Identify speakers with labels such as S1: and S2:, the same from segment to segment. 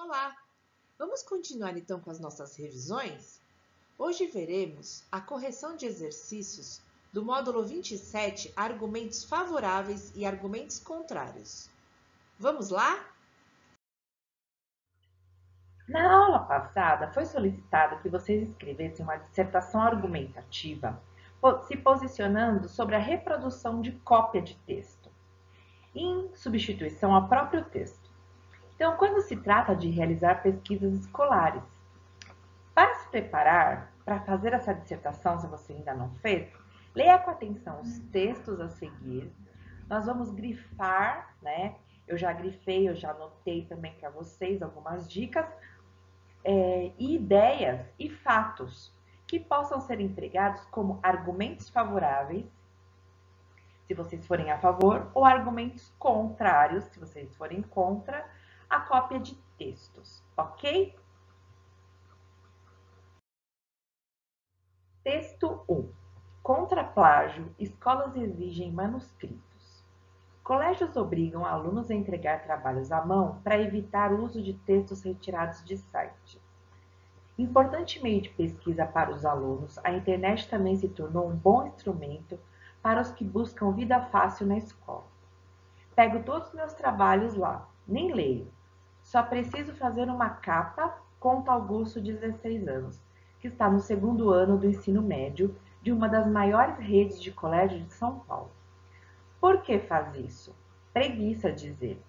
S1: Olá! Vamos continuar então com as nossas revisões? Hoje veremos a correção de exercícios do módulo 27, argumentos favoráveis e argumentos contrários. Vamos lá?
S2: Na aula passada, foi solicitado que vocês escrevessem uma dissertação argumentativa, se posicionando sobre a reprodução de cópia de texto, em substituição ao próprio texto. Então, quando se trata de realizar pesquisas escolares, para se preparar para fazer essa dissertação, se você ainda não fez, leia com atenção os textos a seguir. Nós vamos grifar, né? Eu já grifei, eu já anotei também para vocês algumas dicas e ideias e fatos que possam ser empregados como argumentos favoráveis, se vocês forem a favor, ou argumentos contrários, se vocês forem contra a cópia de textos, ok? Texto 1. Contra plágio, escolas exigem manuscritos. Colégios obrigam alunos a entregar trabalhos à mão para evitar o uso de textos retirados de site. Importante meio de pesquisa para os alunos, a internet também se tornou um bom instrumento para os que buscam vida fácil na escola. Pego todos os meus trabalhos lá, nem leio. Só preciso fazer uma capa, conta Augusto, 16 anos, que está no segundo ano do ensino médio de uma das maiores redes de colégio de São Paulo. Por que faz isso? Preguiça, diz ele.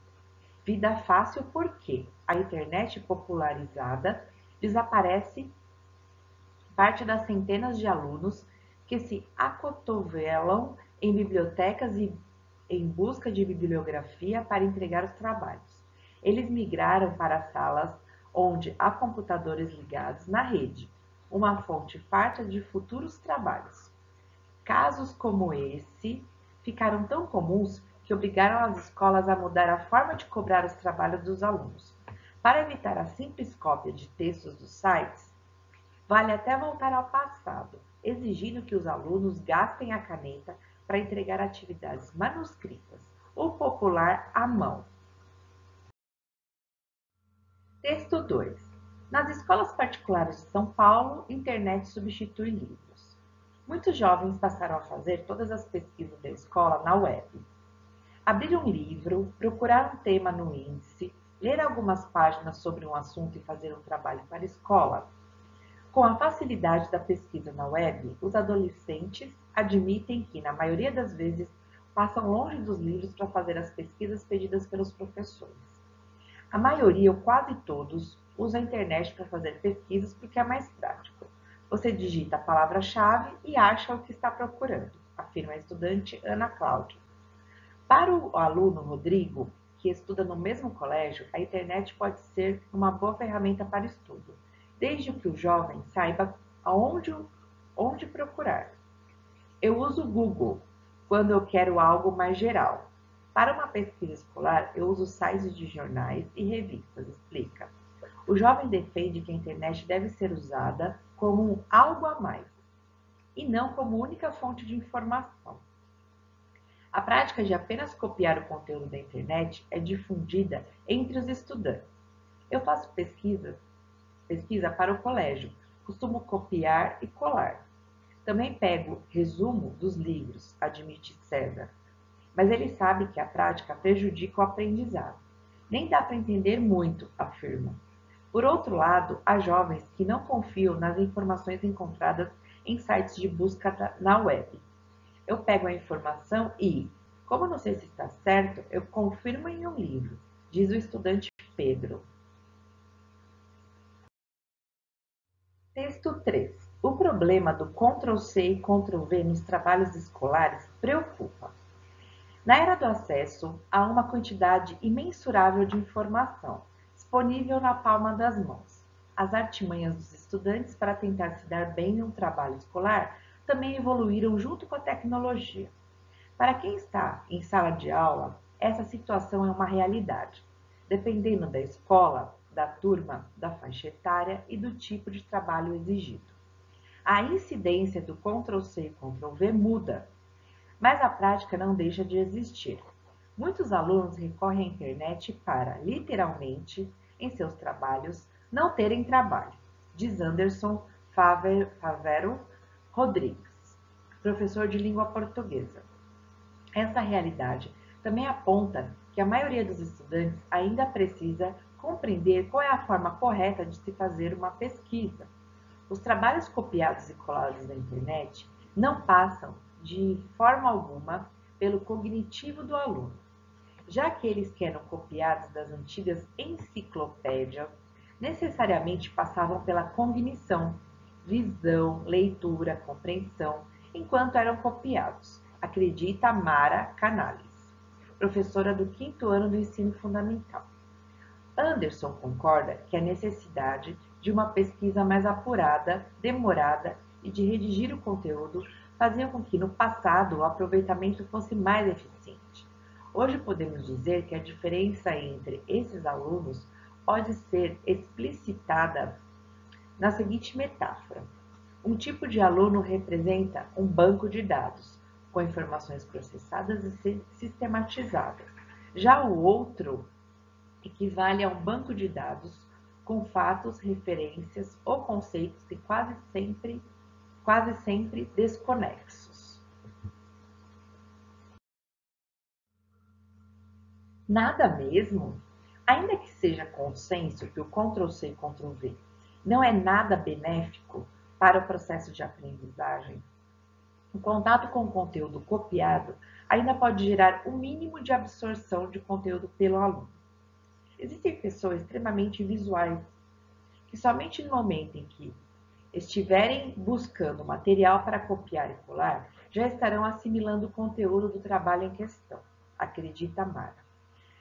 S2: Vida fácil porque a internet popularizada desaparece parte das centenas de alunos que se acotovelam em bibliotecas e em busca de bibliografia para entregar os trabalhos. Eles migraram para salas onde há computadores ligados na rede, uma fonte farta de futuros trabalhos. Casos como esse ficaram tão comuns que obrigaram as escolas a mudar a forma de cobrar os trabalhos dos alunos. Para evitar a simples cópia de textos dos sites, vale até voltar ao passado, exigindo que os alunos gastem a caneta para entregar atividades manuscritas, o popular à mão. Texto 2. Nas escolas particulares de São Paulo, internet substitui livros. Muitos jovens passaram a fazer todas as pesquisas da escola na web. Abrir um livro, procurar um tema no índice, ler algumas páginas sobre um assunto e fazer um trabalho para a escola. Com a facilidade da pesquisa na web, os adolescentes admitem que, na maioria das vezes, passam longe dos livros para fazer as pesquisas pedidas pelos professores. A maioria, ou quase todos, usa a internet para fazer pesquisas porque é mais prático. Você digita a palavra-chave e acha o que está procurando, afirma a estudante Ana Cláudia. Para o aluno Rodrigo, que estuda no mesmo colégio, a internet pode ser uma boa ferramenta para estudo, desde que o jovem saiba onde procurar. Eu uso o Google quando eu quero algo mais geral. Para uma pesquisa escolar, eu uso sites de jornais e revistas, explica. O jovem defende que a internet deve ser usada como algo a mais, e não como única fonte de informação. A prática de apenas copiar o conteúdo da internet é difundida entre os estudantes. Eu faço pesquisa para o colégio, costumo copiar e colar. Também pego resumo dos livros, admite César. Mas ele sabe que a prática prejudica o aprendizado. Nem dá para entender muito, afirma. Por outro lado, há jovens que não confiam nas informações encontradas em sites de busca na web. Eu pego a informação e, como não sei se está certo, eu confirmo em um livro, diz o estudante Pedro. Texto 3. O problema do Ctrl+C e Ctrl+V nos trabalhos escolares preocupa. Na era do acesso, há uma quantidade imensurável de informação, disponível na palma das mãos. As artimanhas dos estudantes para tentar se dar bem em um trabalho escolar também evoluíram junto com a tecnologia. Para quem está em sala de aula, essa situação é uma realidade, dependendo da escola, da turma, da faixa etária e do tipo de trabalho exigido. A incidência do Ctrl+C e Ctrl+V muda, mas a prática não deixa de existir. Muitos alunos recorrem à internet para, literalmente, em seus trabalhos não terem trabalho, diz Anderson Favero Rodrigues, professor de língua portuguesa. Essa realidade também aponta que a maioria dos estudantes ainda precisa compreender qual é a forma correta de se fazer uma pesquisa. Os trabalhos copiados e colados na internet não passam, de forma alguma, pelo cognitivo do aluno. Já aqueles que eram copiados das antigas enciclopédias, necessariamente passavam pela cognição, visão, leitura, compreensão, enquanto eram copiados, acredita Mara Canales, professora do 5º ano do ensino fundamental. Anderson concorda que a necessidade de uma pesquisa mais apurada, demorada e de redigir o conteúdo faziam com que, no passado, o aproveitamento fosse mais eficiente. Hoje podemos dizer que a diferença entre esses alunos pode ser explicitada na seguinte metáfora. Um tipo de aluno representa um banco de dados, com informações processadas e sistematizadas. Já o outro equivale a um banco de dados com fatos, referências ou conceitos que quase sempre desconexos. Nada mesmo? Ainda que seja consenso que o Ctrl+C e Ctrl+V não é nada benéfico para o processo de aprendizagem, o contato com o conteúdo copiado ainda pode gerar o mínimo de absorção de conteúdo pelo aluno. Existem pessoas extremamente visuais que somente no momento em que estiverem buscando material para copiar e colar, já estarão assimilando o conteúdo do trabalho em questão, acredita Mara.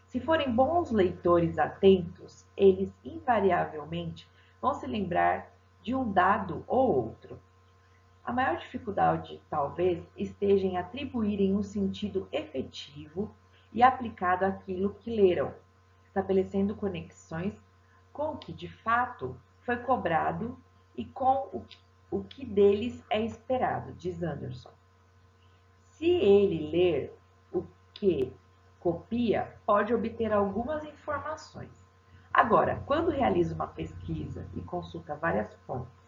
S2: Se forem bons leitores atentos, eles invariavelmente vão se lembrar de um dado ou outro. A maior dificuldade, talvez, esteja em atribuírem um sentido efetivo e aplicado àquilo que leram, estabelecendo conexões com o que de fato foi cobrado e com o que deles é esperado, diz Anderson. Se ele ler o que copia, pode obter algumas informações. Agora, quando realiza uma pesquisa e consulta várias fontes,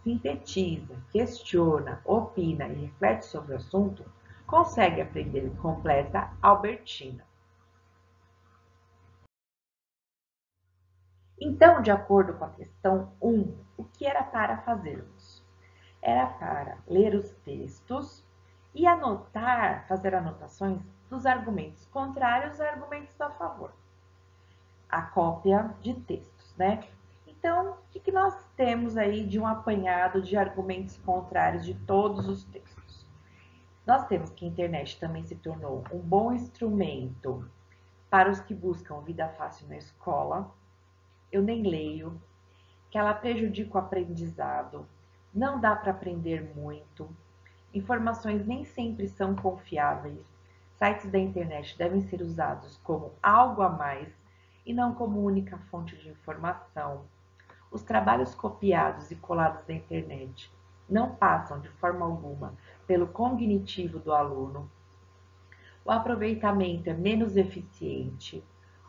S2: sintetiza, questiona, opina e reflete sobre o assunto, consegue aprender, completa Albertina. Então, de acordo com a questão 1, o que era para fazermos? Era para ler os textos e fazer anotações dos argumentos contrários a argumentos a favor. A cópia de textos, né? Então, o que nós temos aí de um apanhado de argumentos contrários de todos os textos? Nós temos que a internet também se tornou um bom instrumento para os que buscam vida fácil na escola. Eu nem leio, que ela prejudica o aprendizado, não dá para aprender muito, informações nem sempre são confiáveis, sites da internet devem ser usados como algo a mais e não como única fonte de informação. Os trabalhos copiados e colados da internet não passam de forma alguma pelo cognitivo do aluno. O aproveitamento é menos eficiente.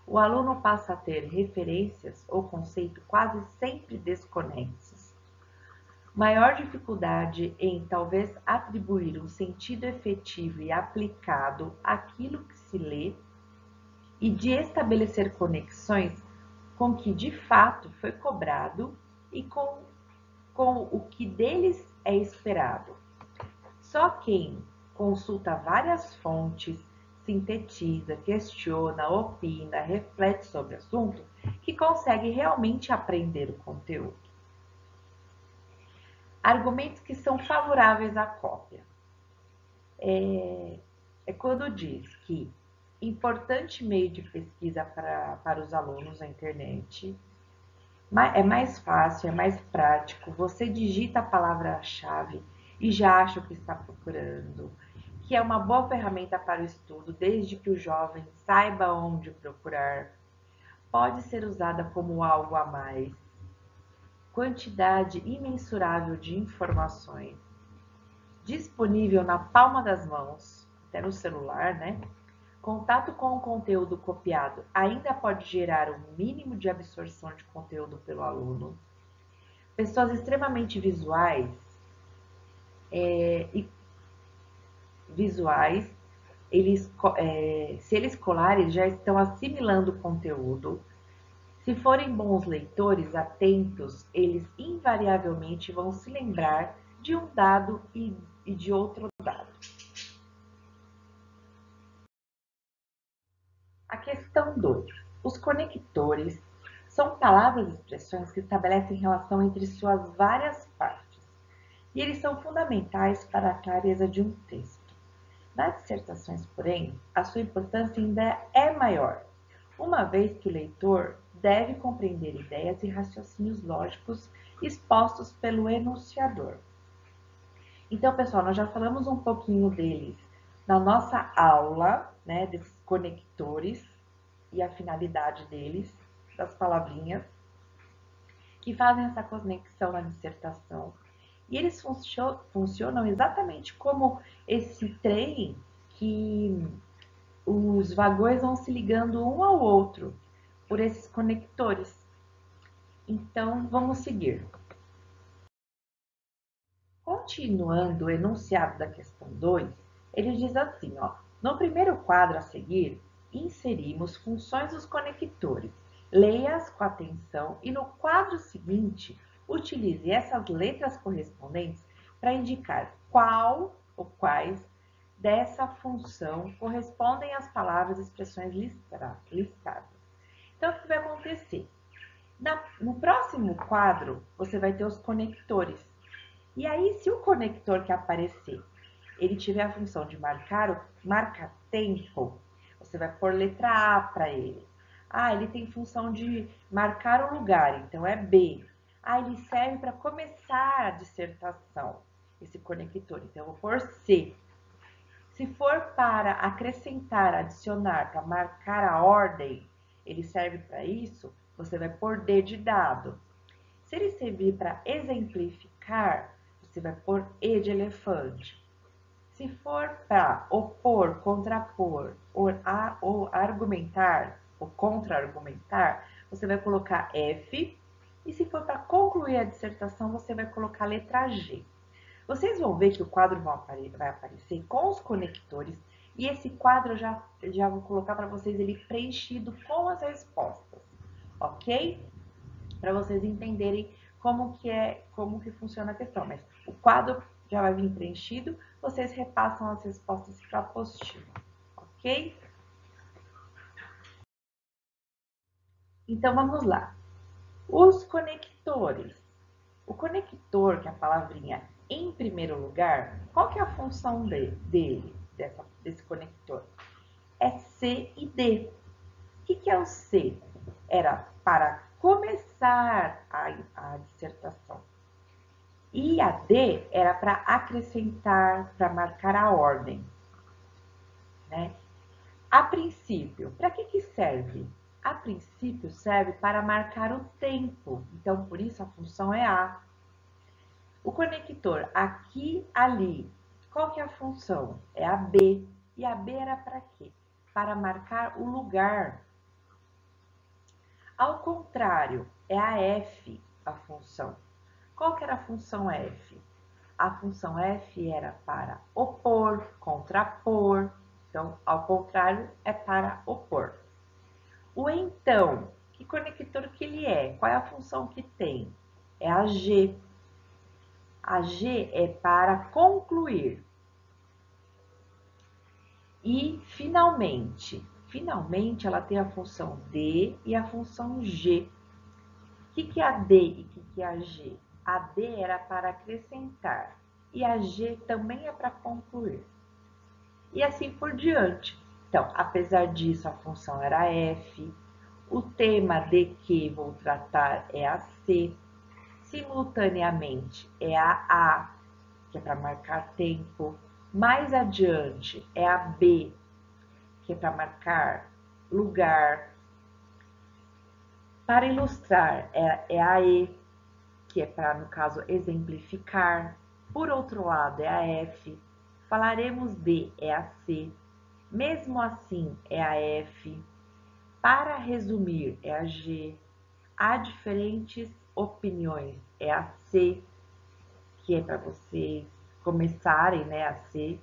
S2: O aluno passa a ter referências ou conceito quase sempre desconexos. Maior dificuldade em talvez atribuir um sentido efetivo e aplicado àquilo que se lê e de estabelecer conexões com o que de fato foi cobrado e com o que deles é esperado. Só quem consulta várias fontes, sintetiza, questiona, opina, reflete sobre o assunto, que consegue realmente aprender o conteúdo. Argumentos que são favoráveis à cópia. É quando diz que importante meio de pesquisa para os alunos na internet, é mais fácil, é mais prático, você digita a palavra-chave e já acha o que está procurando, que é uma boa ferramenta para o estudo, desde que o jovem saiba onde procurar. Pode ser usada como algo a mais. Quantidade imensurável de informações. Disponível na palma das mãos, até no celular, né? Contato com o conteúdo copiado ainda pode gerar um mínimo de absorção de conteúdo pelo aluno. Pessoas extremamente visuais, se eles colarem, já estão assimilando o conteúdo. Se forem bons leitores, atentos, eles invariavelmente vão se lembrar de um dado e de outro dado. A questão 2. Os conectores são palavras e expressões que estabelecem relação entre suas várias partes, e eles são fundamentais para a clareza de um texto. Nas dissertações, porém, a sua importância ainda é maior, uma vez que o leitor deve compreender ideias e raciocínios lógicos expostos pelo enunciador. Então, pessoal, nós já falamos um pouquinho deles na nossa aula, né, desses conectores e a finalidade deles, das palavrinhas, que fazem essa conexão na dissertação. E eles funcionam exatamente como esse trem que os vagões vão se ligando um ao outro por esses conectores. Então, vamos seguir. Continuando o enunciado da questão 2, ele diz assim, ó, no primeiro quadro a seguir, inserimos funções dos conectores. Leia-as com atenção e no quadro seguinte, utilize essas letras correspondentes para indicar qual ou quais dessa função correspondem às palavras e expressões listadas. Então, o que vai acontecer? No próximo quadro, você vai ter os conectores. E aí, se o conector que aparecer, ele tiver a função de marcar tempo, você vai pôr letra A para ele. Ah, ele tem função de marcar o lugar, então é B. Ah, ele serve para começar a dissertação, esse conector, então eu vou pôr C. Se for para acrescentar, adicionar, para marcar a ordem, ele serve para isso, você vai pôr D de dado. Se ele servir para exemplificar, você vai pôr E de elefante. Se for para opor, contrapor, ou argumentar, ou contra-argumentar, você vai colocar F. E se for para concluir a dissertação, você vai colocar a letra G. Vocês vão ver que o quadro vai aparecer com os conectores. E esse quadro eu já vou colocar para vocês ele preenchido com as respostas. Ok? Para vocês entenderem como que funciona a questão. Mas o quadro já vai vir preenchido, vocês repassam as respostas para a apostila, ok? Então, vamos lá. Os conectores. O conector, que é a palavrinha em primeiro lugar, qual que é a função desse conector? É C e D. O que é o C? Era para começar a dissertação. E a D era para acrescentar, para marcar a ordem. Né? A princípio, para que serve? A princípio serve para marcar o tempo. Então, por isso a função é A. O conector aqui, ali, qual que é a função? É a B. E a B era para quê? Para marcar o lugar. Ao contrário, é a F a função. Qual que era a função F? A função F era para opor, contrapor. Então, ao contrário, é para opor. O então, que conector que ele é? Qual é a função que tem? É a G. A G é para concluir. E, finalmente ela tem a função D e a função G. O que é a D e o que é a G? A D era para acrescentar e a G também é para concluir. E assim por diante. Então, apesar disso, a função era F. O tema de que vou tratar é a C. Simultaneamente é a, que é para marcar tempo. Mais adiante é a B, que é para marcar lugar. Para ilustrar, é a E, que é para, no caso, exemplificar. Por outro lado, é a F. Falaremos de, é a C. Mesmo assim é a F. Para resumir é a G. Há diferentes opiniões é a C, que é para vocês começarem, né, a C.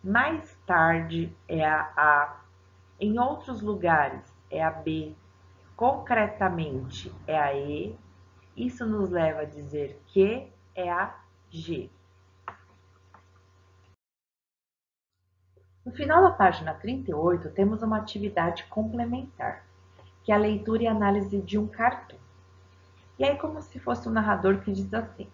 S2: Mais tarde é a A. Em outros lugares é a B. Concretamente é a E. Isso nos leva a dizer que é a G. No final da página 38, temos uma atividade complementar, que é a leitura e análise de um cartoon. E aí, como se fosse um narrador que diz assim: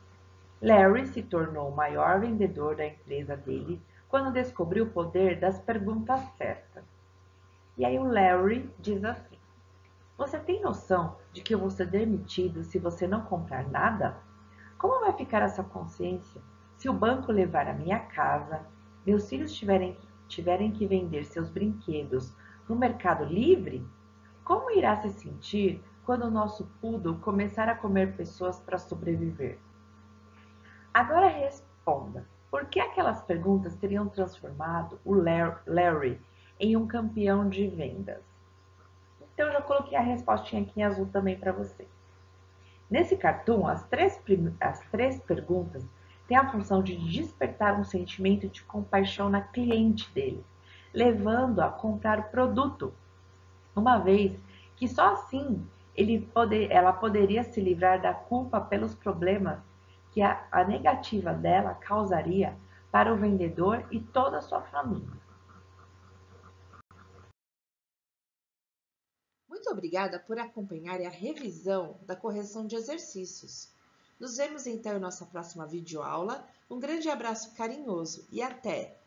S2: Larry se tornou o maior vendedor da empresa dele quando descobriu o poder das perguntas certas. E aí o Larry diz assim: Você tem noção de que eu vou ser demitido se você não comprar nada? Como vai ficar essa consciência se o banco levar a minha casa, meus filhos tiverem que vender seus brinquedos no Mercado Livre? Como irá se sentir quando o nosso poodle começar a comer pessoas para sobreviver? Agora responda, por que aquelas perguntas teriam transformado o Larry em um campeão de vendas? Então, eu já coloquei a respostinha aqui em azul também para você. Nesse cartoon, as três perguntas têm a função de despertar um sentimento de compaixão na cliente dele, levando a comprar o produto, uma vez que só assim ela poderia se livrar da culpa pelos problemas que a negativa dela causaria para o vendedor e toda a sua família.
S1: Muito obrigada por acompanhar a revisão da correção de exercícios. Nos vemos então em nossa próxima videoaula. Um grande abraço carinhoso e até!